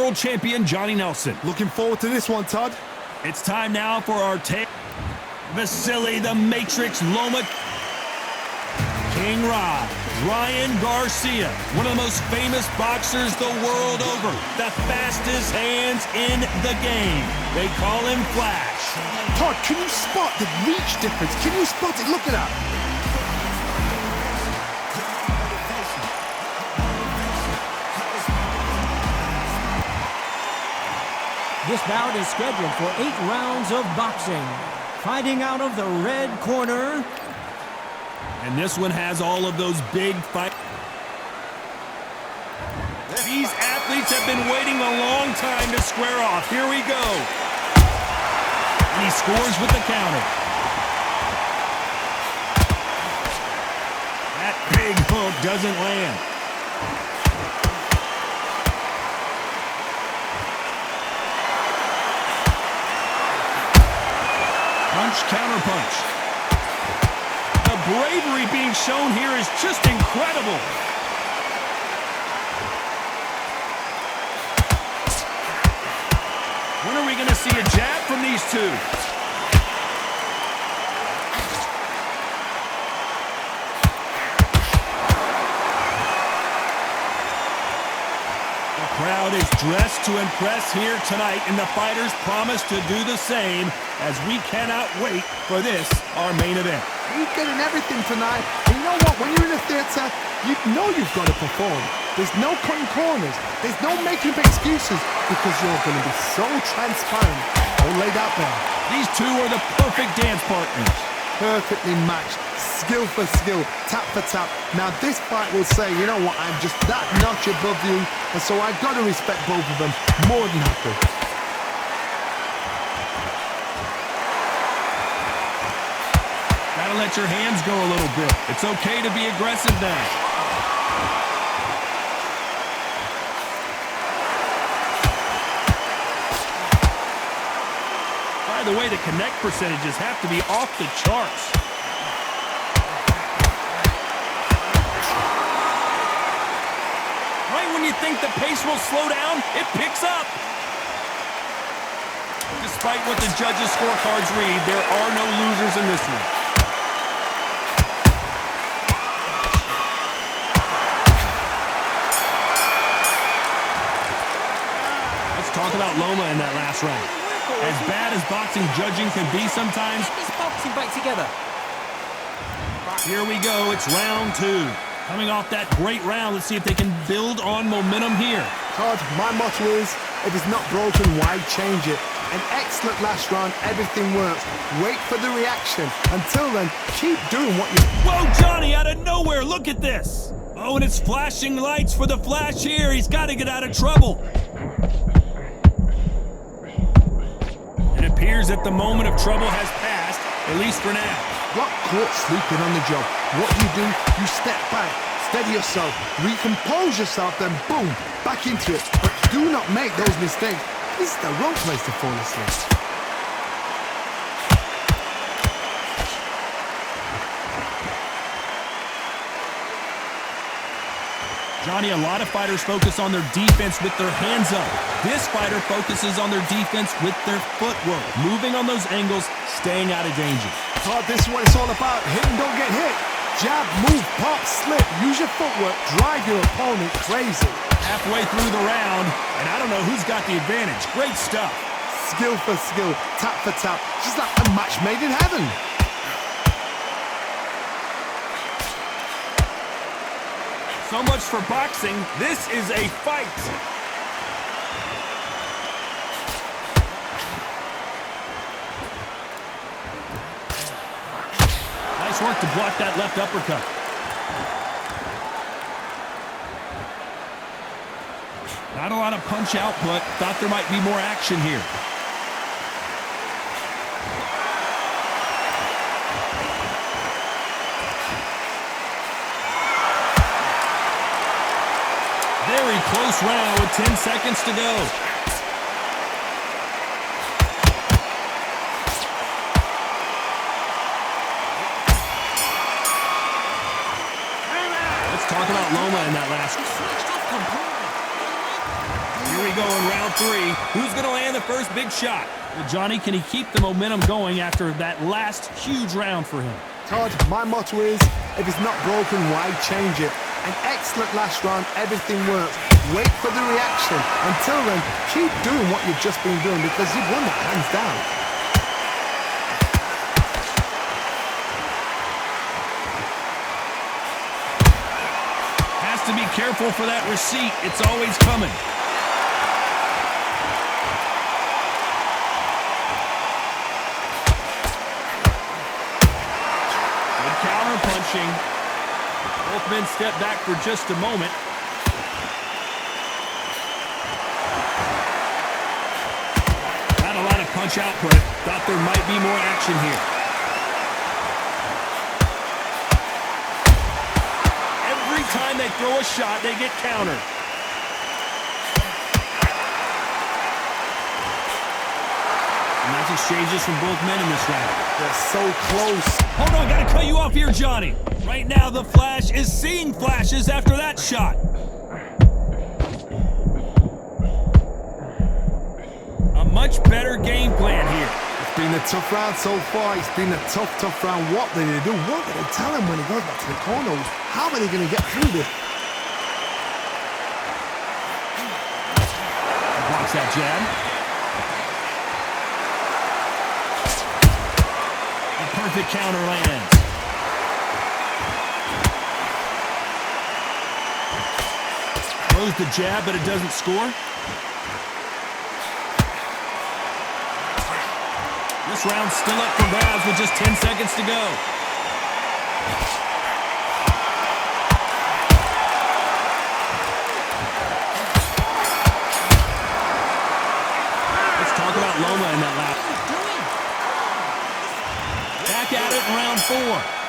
world champion Johnny Nelson. Looking forward to this one, Todd. It's time now for our take. Vasily the Matrix Loma. King Ra, Ryan Garcia, one of the most famous boxers the world over. The fastest hands in the game. They call him Flash. Todd, can you spot the reach difference? Can you spot it? Look at that. This bout is scheduled for 8 rounds of boxing. Fighting out of the red corner. And this one has all of those big fights. These athletes have been waiting a long time to square off. Here we go. And he scores with the counter. That big hook doesn't land. Punch, counter punch. The bravery being shown here is just incredible. When are we going to see a jab from these two? The crowd is dressed to impress here tonight, and the fighters promise to do the same as we cannot wait for this, our main event. You're getting everything tonight. And you know what? When you're in a theatre, you know you've got to perform. There's no cutting corners. There's no making up excuses because you're going to be so transparent. All laid out there. These two are the perfect dance partners. Perfectly matched. Skill for skill. Tap for tap. Now this fight will say, you know what? I'm just that notch above you. And so I've got to respect both of them more than happy. Gotta let your hands go a little bit. It's okay to be aggressive now. By the way, the connect percentages have to be off the charts. Right when you think the pace will slow down, it picks up. Despite what the judges' scorecards read, there are no losers in this one. Talk about Loma in that last round. As bad as boxing judging can be sometimes. Get this boxing back together. Here we go. It's round 2. Coming off that great round, let's see if they can build on momentum here. Todd, my motto is, if it's not broken, why change it? An excellent last round. Everything works. Wait for the reaction. Until then, keep doing what you... Whoa, Johnny, out of nowhere. Look at this. Oh, and it's flashing lights for the Flash here. He's got to get out of trouble. It appears that the moment of trouble has passed, at least for now. Got caught sleeping on the job. What do? You step back, steady yourself, recompose yourself, then boom, back into it. But do not make those mistakes. This is the wrong place to fall asleep. Johnny, a lot of fighters focus on their defense with their hands up. This fighter focuses on their defense with their footwork, moving on those angles, staying out of danger. Todd, this is what it's all about. Hit and don't get hit. Jab, move, pop, slip. Use your footwork. Drive your opponent crazy. Halfway through the round, and I don't know who's got the advantage. Great stuff. Skill for skill, tap for tap. Just like a match made in heaven. So much for boxing. This is a fight. Nice work to block that left uppercut. Not a lot of punch output. Thought there might be more action here. Very close round with 10 seconds to go. Let's talk about Loma in that last. He switched off completely. Here we go in round 3. Who's going to land the first big shot? Well, Johnny, can he keep the momentum going after that last huge round for him? Todd, my motto is, if it's not broken, why change it? An excellent last round, everything works. Wait for the reaction. Until then, keep doing what you've just been doing because you've won that hands down. Has to be careful for that receipt. It's always coming. Good counter punching. Both men step back for just a moment. Not a lot of punch output. Thought there might be more action here. Every time they throw a shot, they get countered. Nice exchanges from both men in this round. They're so close. Hold on, gotta cut you off here, Johnny. Right now, the Flash is seeing flashes after that shot. A much better game plan here. It's been a tough round so far. It's been a tough round. What did they do? What did they tell him when he goes back to the corner? How are they going to get through this? Blocks that jab. Perfect counter lands. Throws the jab, but it doesn't score. This round's still up for grabs with just 10 seconds to go. Let's talk about Loma in that lap. Back at it in round 4.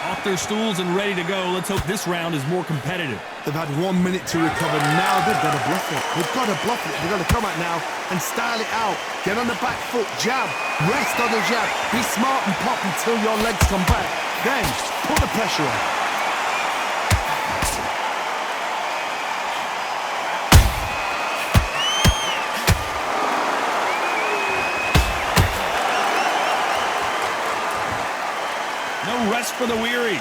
Off their stools and ready to go. Let's hope this round is more competitive. They've had 1 minute to recover. Now they've got to bluff it. They've got to bluff it. They've got to come out now and style it out. Get on the back foot, jab, rest on the jab. Be smart and pop until your legs come back. Then put the pressure on. No rest for the weary.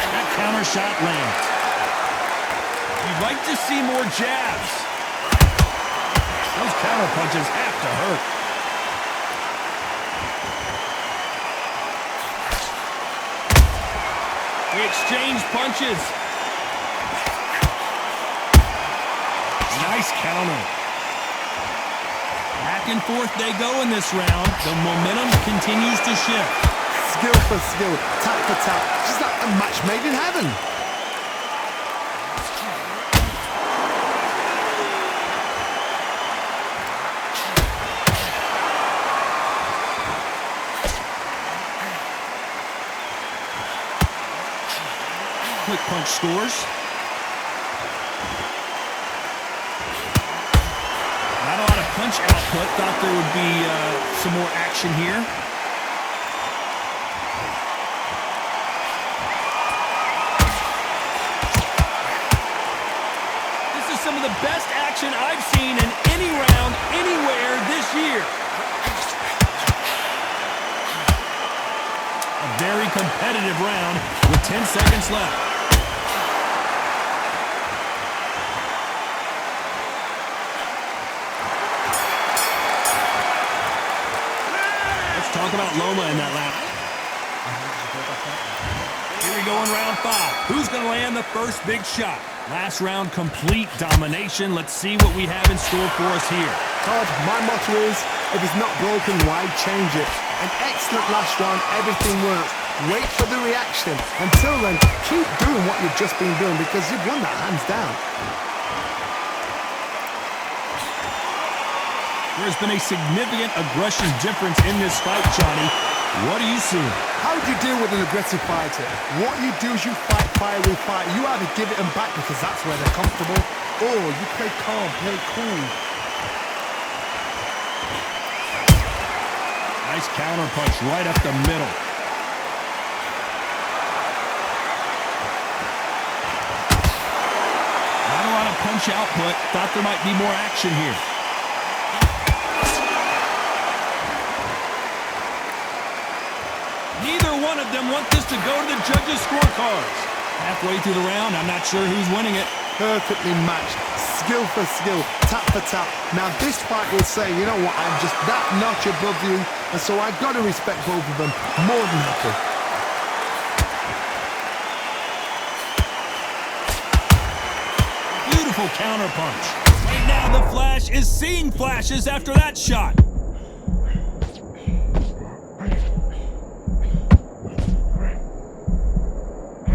That counter shot lands. You'd like to see more jabs. Those counter punches have to hurt. We exchange punches. Nice counter. Back and forth they go in this round. The momentum continues to shift. Skill for skill, tap for tap. Just like a match made in heaven. Quick punch scores. Not a lot of punch output. Thought there would be some more action here. This is some of the best action I've seen in any round, anywhere this year. A very competitive round with 10 seconds left. Talk about Loma in that lap. Here we go in round 5. Who's going to land the first big shot? Last round, complete domination. Let's see what we have in store for us here. Todd, my motto is, if it's not broken, why change it? An excellent last round, everything works. Wait for the reaction. Until then, keep doing what you've just been doing because you've won that hands down. There's been a significant aggression difference in this fight, Johnny. What are you seeing? How do you deal with an aggressive fighter? What you do is you fight fire with fire. You either give it them back because that's where they're comfortable, or you play calm, play cool. Nice counter punch right up the middle. punch output. Thought there might be more action here. Neither one of them want this to go to the judges' scorecards. Halfway through the round, I'm not sure who's winning it. Perfectly matched, skill for skill, tap for tap. Now this fight will say, you know what, I'm just that notch above you, and so I've got to respect both of them more than happy. Beautiful counter punch. Right now the Flash is seeing flashes after that shot.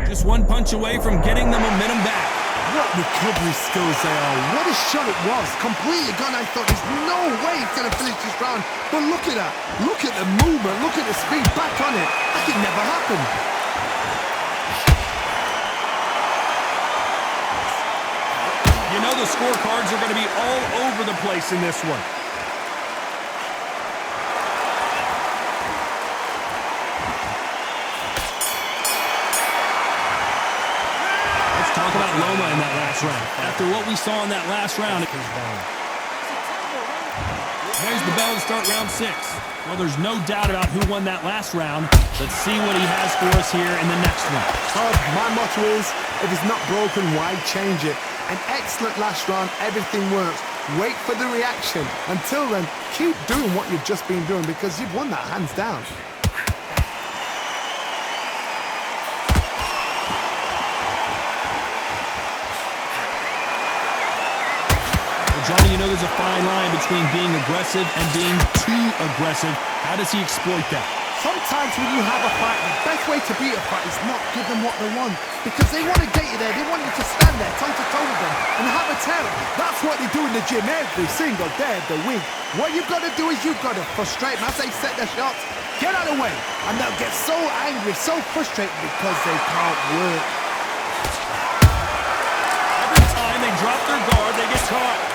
Just one punch away from getting the momentum back. What recovery skills they are. What a shot it was. Completely gone. I thought there's no way he's going to finish this round. But look at that. Look at the movement. Look at the speed. Back on it. Like it never happened. You know the scorecards are going to be all over the place in this one. Talk about Loma in that last round. After what we saw in that last round, there's the bell to start round 6. Well, there's no doubt about who won that last round. Let's see what he has for us here in the next one. My motto is, if it's not broken, why change it? An excellent last round, everything works. Wait for the reaction. Until then, keep doing what you've just been doing because you've won that hands down. Johnny, you know there's a fine line between being aggressive and being too aggressive. How does he exploit that? Sometimes when you have a fight, the best way to beat a fight is not give them what they want. Because they want to get you there. They want you to stand there toe-to-toe with them and have a tell. That's what they do in the gym every single day of the week. What you've got to do is you've got to frustrate them as they set their shots. Get out of the way. And they'll get so angry, so frustrated because they can't work. Every time they drop their guard, they get caught.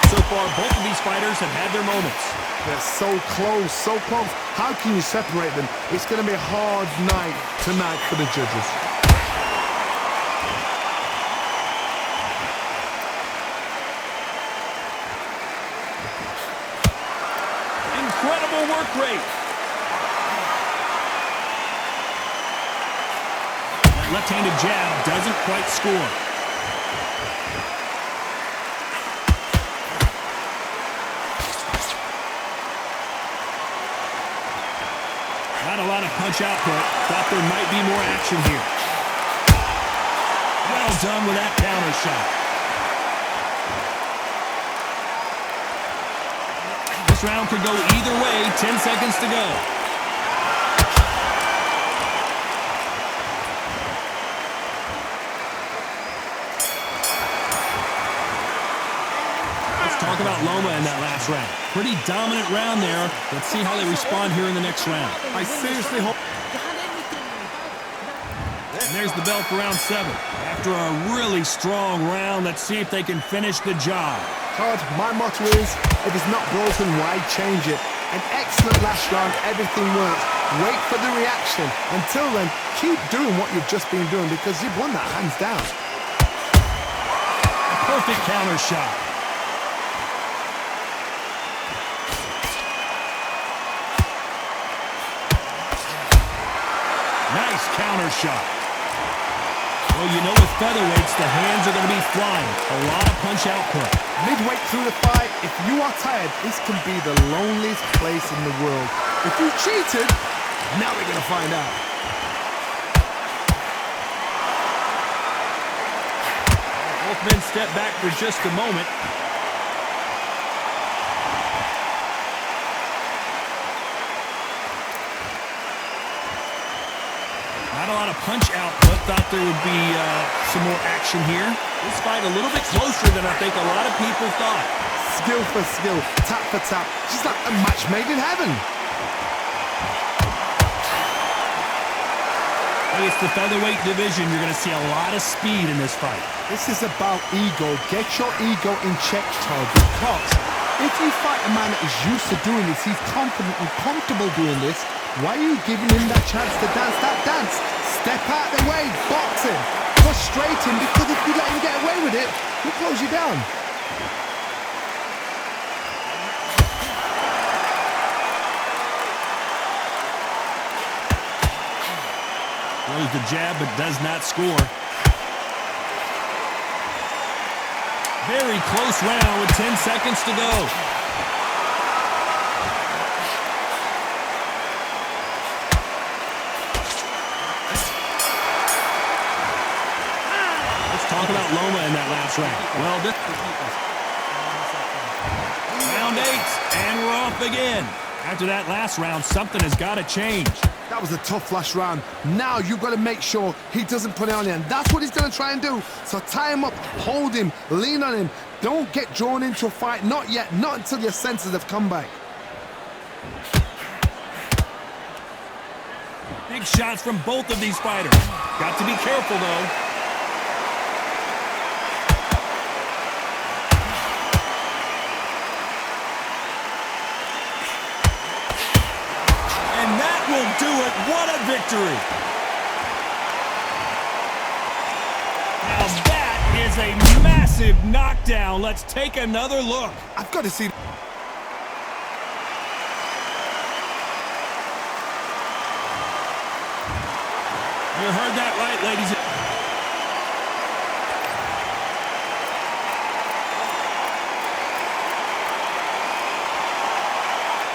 So far, both of these fighters have had their moments. They're so close, so close. How can you separate them? It's going to be a hard night tonight for the judges. Incredible work rate. That left-handed jab doesn't quite score. Not a lot of punch output. Thought there might be more action here. Well done with that counter shot. This round could go either way. 10 seconds to go. Let's talk about Loma in that last round. Pretty dominant round there. Let's see how they respond here in the next round. I seriously hope... And there's the bell for round 7. After a really strong round, let's see if they can finish the job. Todd, my motto is, if it's not broken, why change it? An excellent last round, everything works. Wait for the reaction. Until then, keep doing what you've just been doing because you've won that hands down. A perfect counter shot. Nice counter shot. Well, you know with featherweights, the hands are going to be flying. A lot of punch output. Midway through the fight, if you are tired, this can be the loneliest place in the world. If you cheated, now we're going to find out. Both men step back for just a moment. Not a lot of punch output. Thought there would be some more action here. This fight a little bit closer than I think a lot of people thought. Skill for skill, tap for tap. Just like a match made in heaven. Hey, it's the featherweight division. You're going to see a lot of speed in this fight. This is about ego. Get your ego in check, Todd, because if you fight a man that is used to doing this, he's confident and comfortable doing this, why are you giving him that chance to dance that dance? Step out the way. Boxing. Frustrating because if you let him get away with it, he'll close you down. Throws the jab but does not score. Very close round with 10 seconds to go. Let's talk about Loma in that last round. Well, round 8, and we're off again. After that last round, something has got to change. That was a tough last round. Now you've got to make sure he doesn't put it on you, and that's what he's going to try and do. So tie him up, hold him, lean on him. Don't get drawn into a fight. Not yet. Not until your senses have come back. Big shots from both of these fighters. Got to be careful, though. And that will do it. What a victory. Now that is a massive knockdown. Let's take another look. I've got to see. You heard that right, ladies and